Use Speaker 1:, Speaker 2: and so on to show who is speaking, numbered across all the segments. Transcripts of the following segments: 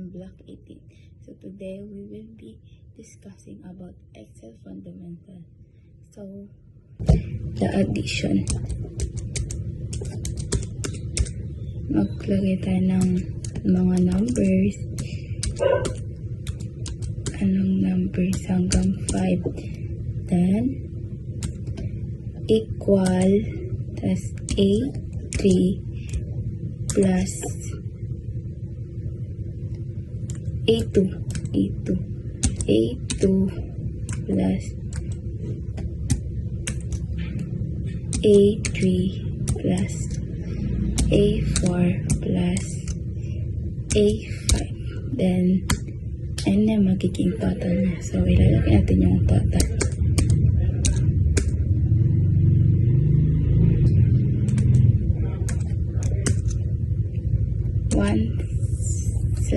Speaker 1: I'm Block 18. So today we will be discussing about Excel fundamental. So the addition. Maglagay tayo ng mga numbers. Anong numbers hanggang 5. Then equal, tas A3 plus A2 plus A3 plus A4 plus A5. Then, and na magiging total na. So, ilalagay natin yung total. $179.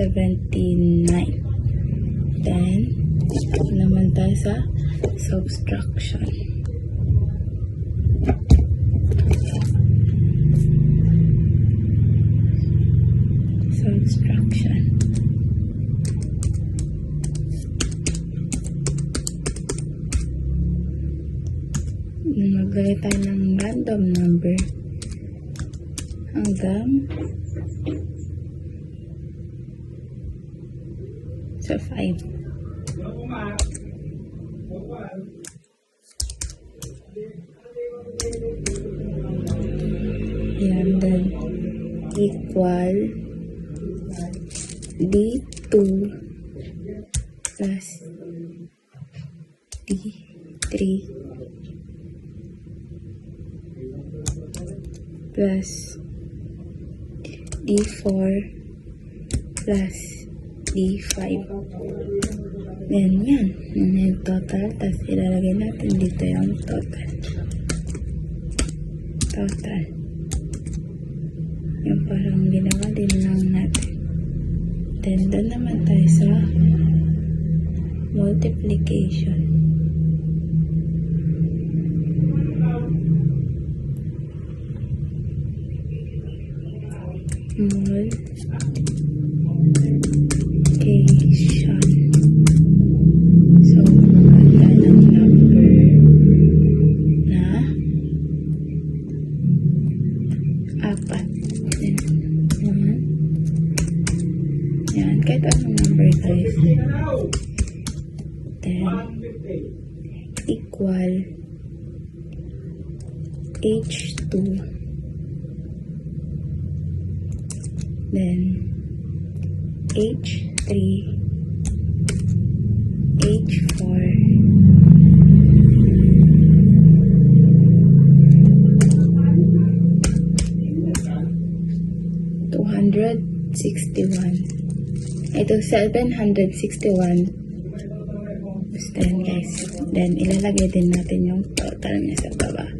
Speaker 1: Then, naman tayo sa subtraction. Maglagay tayo ng random number hanggang sa 5. Yan, then equal D2 plus D3 plus D4 plus D5. Then yan, yung total, tapos ilalagay natin dito yung total. Yung parang ginawa din lang natin. Then doon naman tayo sa multiplication. Multiplication. So, maganda ng number na 4. Yan, kahit anong number guys. Then, equal H2. Then, H3, H4, ito 761. Basta yan guys. Then, ilalagay din natin yung total niya sa baba.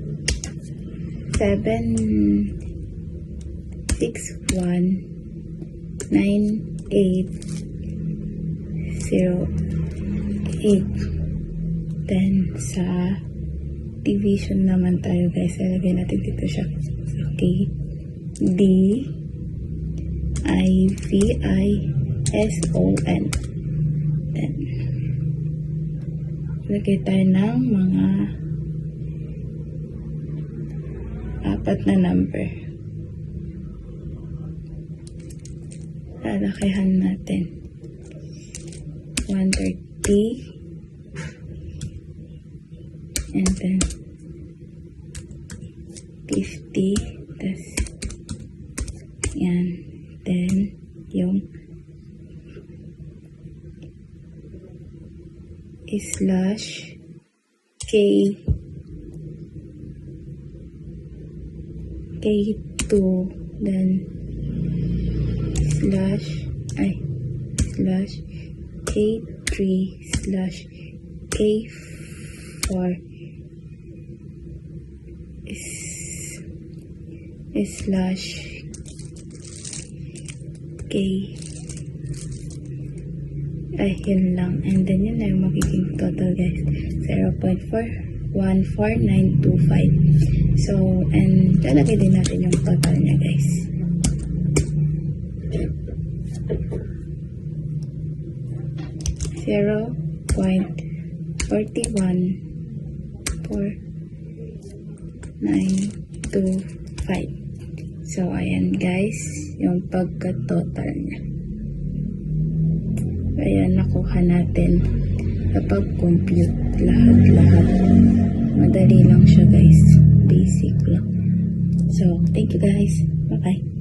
Speaker 1: 7619808. Then sa division naman tayo guys, ilagay natin dito siya. Okay, D I V I S O N. Then lagay tayo ng mga 4 na number. Lalakihan natin. 130. And then 50. Tas yan. Then yung slash K2, then slash K3 slash K4 slash K. Yun lang. And then yun na yung magiging total guys. 0.414925. So, and lalagay din natin yung total niya guys. 0.41495. So, ayan guys, yung pagka-total niya. Ayan, nakuha natin kapag compute lahat-lahat. Madali lang siya guys. Basic lang. So, thank you guys. Bye-bye.